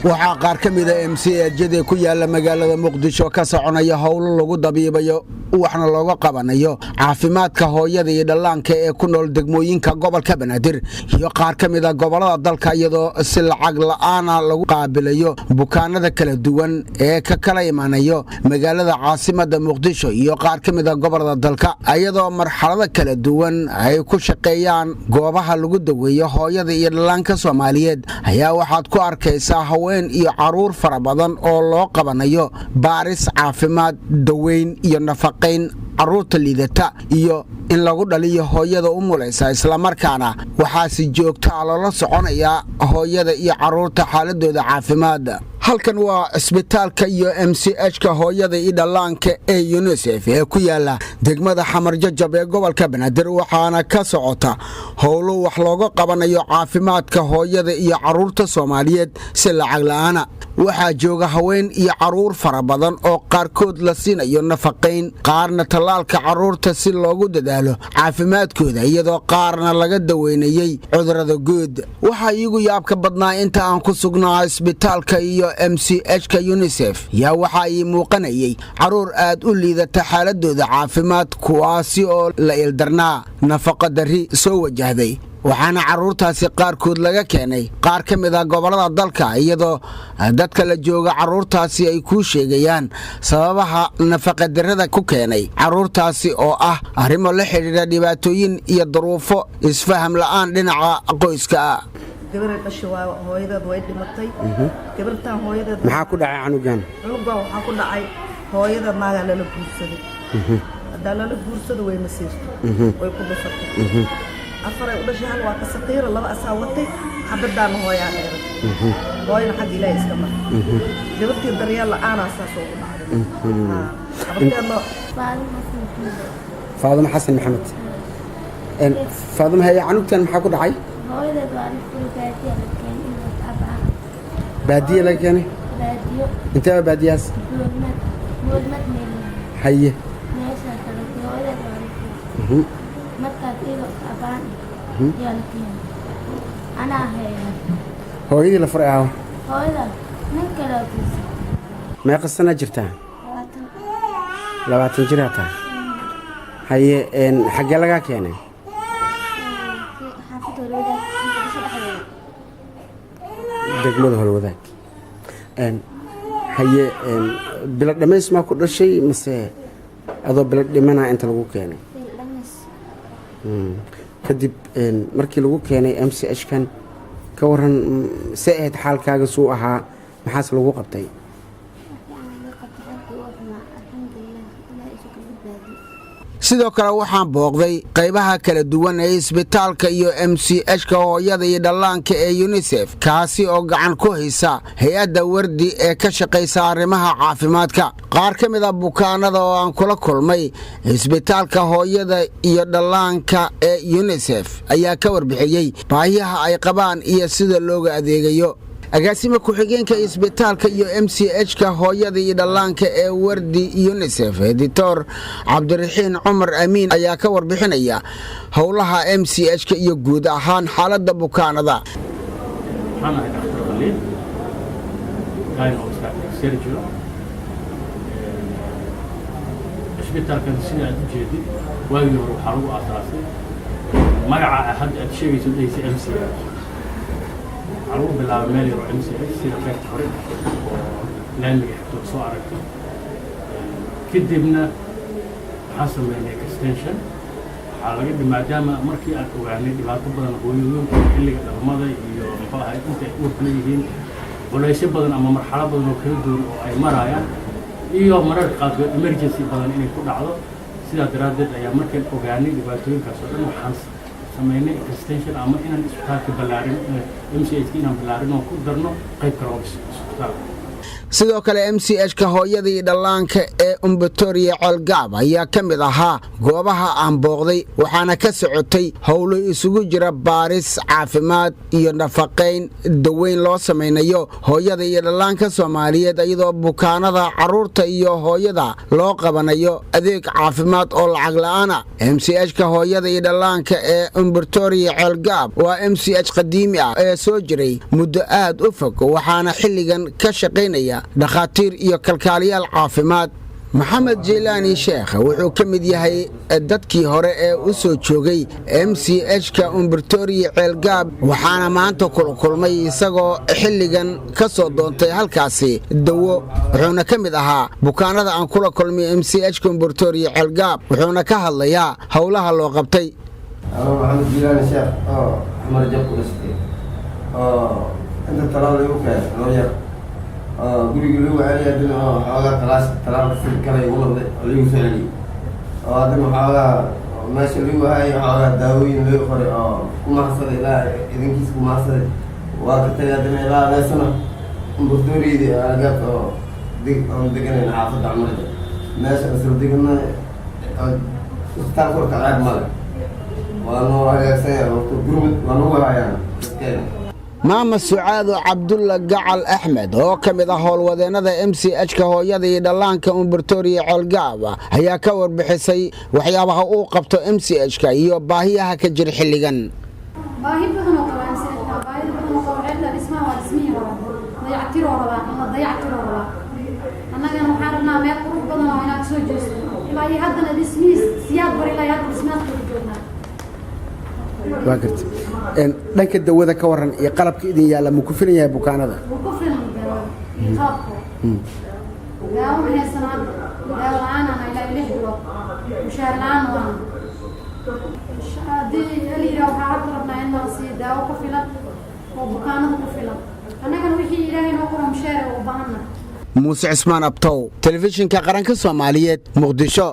waxaa qaar ka mid ah MCA-jada ku yaala magaalada Muqdisho ka soconaya howlo lagu dabiibayo waxna looga qabanayo caafimaadka hooyada iyo dhallaanka ee ku nool degmooyinka gobolka Banaadir iyo qaar ka mid ah gobolada dalka iyadoo si lacag la'aan ah lagu qaabilayo bukaanada kala duwan ee ka kala imaanayo magaalada caasimadda Muqdisho iyo qaar ka mid ah gobolada dalka iyadoo marxalado kala duwan ay ku shaqeeyaan goobaha lagu daweeyo hooyada iyo dhallaanka Soomaaliyeed ayaa waxaad ku arkaysaa haween iyo caruur fara badan oo loo qabanayo baaris caafimaad daweyn iyo nafaqeyn caruurta liidata iyo in lagu dhaliyo hooyada u mulaysa isla markaana waxaa si joogto ah loola soconaya hooyada iyo caruurta xaaladooda caafimaad halkan waa isbitaalka iyo MCH-ka hooyada iyo dhallaanka ee UNICEF ee ku yaala degmada Xamar Jajab ee gobolka Banaadir waxaana ka socota howlo wax looga qabanayo caafimaadka hooyada iyo caruurta Soomaaliyeed si lacag la'aan waxaa jooga haween iyo caruur fara badan oo qaarkood la siinayo nafaqeyn qaarna talaalka caruurta si loogu dadaalo caafimaadkooda iyadoo qaarna laga daweynayay cudurrada guud waxa iyagu yaabka badnaa inta aan ku sugnaa isbitaalka iyo MCH-ka UNICEF yaa waxa ay muuqanayay caruur aad u liidata xaaladooda caafimaad kuwaasi oo la ildarnaa nafaqa darri soo wajahday waxaana caruurtaasi qaarkood laga keenay qaar ka mid ah gobolada dalka iyadoo dadka la jooga caruurtaasi ay ku sheegayaan sababaha nafaqa darrada ku keenay caruurtaasi oo ah arrimo la xiriira dhibaatooyin iyo duruufo isfaham la'aan dhinaca qoyska gabar dhashay hooyadeed way dhimatay gabartan hooyadeed maxaa ku dhacay canugan waxaa ku dhacay hooyada maaga la guursaday hadaa la guursado way masiirto way ku dhafatay afaray u dhashay hal waa ka saqiira laba asaa watay xabadaan hooyaa dheeray hooyana xag ilaahay iska mar gabartii daryeel la'aan asaas oo ku dhacday Faaduma Xasan Maxamed Faaduma hay canugtan maxaa ku dhacay baadiye la keenay inta baadiyaas haye hooyadii la furay ah meeqa sano jirtaa 20 jir hata haye xagee laga keenay degmada Holwadaag haye bilad dhameys ma ku dhashay mise adoo bilad dhimana inta lagu keenay kadib markii lagu keenay MCH-kan ka waran saad xaalkaaga soo ahaa maxaas lagu qabtay sidoo kale waxaan booqday qaybaha kala duwan ee isbitaalka iyo MCH-ka hooyada iyo dhallaanka ee UNICEF kaasi oo gacan ku haysa hay'adda wardi ee ka shaqeysa arrimaha caafimaadka qaar ka mid ah bukaanada oo aan kula kulmay isbitaalka hooyada iyo dhallaanka ee UNICEF ayaa ka warbixiyay baahiyaha ay qabaan iyo sida looga adeegayo agaasima ku-xigeenka isbitaalka iyo MCH-ka hooyada iyo dhallaanka ee wardi UNICEF Dr. Cabdiraxiin Cumar Amiin ayaa ka warbixinaya howlaha MCH-ka iyo guud ahaan xaaladda bukaanada isbitaalkan sida aad u jeedid waagii hore waxaa lagu aasaasay magaca hadda aad sheegayso dhaysa MCH عروض بالعمالي رئيس سير كانت حريق لأن يحطوا صور كدبنا حصل من اكستنشن على قد ما دام مركي يعني دبعت بدن قويون اللي الماضي يوفاها أنت وركليهين ولا يصير بدن أما مرحلة بدن وكيدور أي مرايا يوم مرة قاد إمرجنسي بدن إني كل عضو سيدا درادة أيام مركي يعني دبعتوين كسرنا وحنس سمينا اكستنشن أما إن الإسبتال كبلارين MCH إن بلارين وكل درنا قيد كروس إسبتال sidoo kale MCH-ka hooyada iyo dhallaanka ee Umbutoria Ceelgaab ayaa ka mid ahaa goobaha aan booqday waxaana ka socotay howlo isugu jira baaris caafimaad iyo nafaqeyn daweyn loo samaynayo hooyada iyo dhallaanka Soomaaliyeed iyadoo bukaanada caruurta iyo hooyada loo qabanayo adeeg caafimaad oo lacag la'aan ah MCH-ka hooyada iyo dhallaanka ee Umbutoria Ceelgaab waa MCH qadiimi ah ee soo jiray muddo aad u fog waxaana xilligan ka shaqaynaya dhakhaatiir iyo kalkaaliyaal caafimaad maxamed Jeelaani Sheekh wuxuu ka mid yahay dadkii hore ee u soo joogay MCH-ka Umbutoria Ceelgaab waxaana maanta kulmay isagoo xilligan ka soo doontay halkaasi dawo wuxuuna ka mid ahaa bukaanada aan kula kulmay MCH-ka Umbutoria Ceelgaab wuxuuna ka hadlayaa howlaha loo qabtay maxamed Jeelaani Sheekh xamar jab ku dhashtay inta talaada ugu keenay nooyar guriga lagu celiya dina xoogaa talaada si kale ugu noqday lagu soo celiyay adina xoogaa meesha lagu hayay xoogaa daawooyin lagu qoray ku mahadsaday ilaa idinkiisa ku mahadsaday waa ka tagay adina ilaa leesana Umbutoriada Ceelgaab aan deganayna xaafadda camarada meesha isla degana isbitaalka horta ceeb male waa noo hagaagsanyaa waqti gurmud waa nagu hayaan dadkeena maama Sucaado Cabdulla Gacal Axmed oo ka mid ah howlwadeennada MCH-ka hooyada iyo dhallaanka Umbutoria Ceelgaab ayaa ka warbixisay waxyaabaha uu qabto MCH-ka iyo baahiyaha ka jira xilligan baahi badan oo qabaan MCH-ka baahi badan oo qabaan dhismaha waa dhismihii hore dayactiroo rabaa annagana waxaan rabnaa meel qurux badan oo inaad soo jeesto ilaa iyo haddana dhismihiis siyaad bar ilaa iyo hadda dhismahaas ku joognaa waa gartay dhanka dawada ka waran iyo qalabka idin yaala ma ku filan yahay bukaanada ku filan qalabka daawo haysanaa daawo la'aan ah ilaa 6 bilood mushaar la'aan waa haddii aliira waxaa hadda rabnaa in la siiyo daawo ku filan oo bukaanada ku filan annagana wixii ilaahay noo qoro mushaar u baahanna Muuse Cismaan Abtoow telefishinka qaranka Soomaaliyeed Muqdisho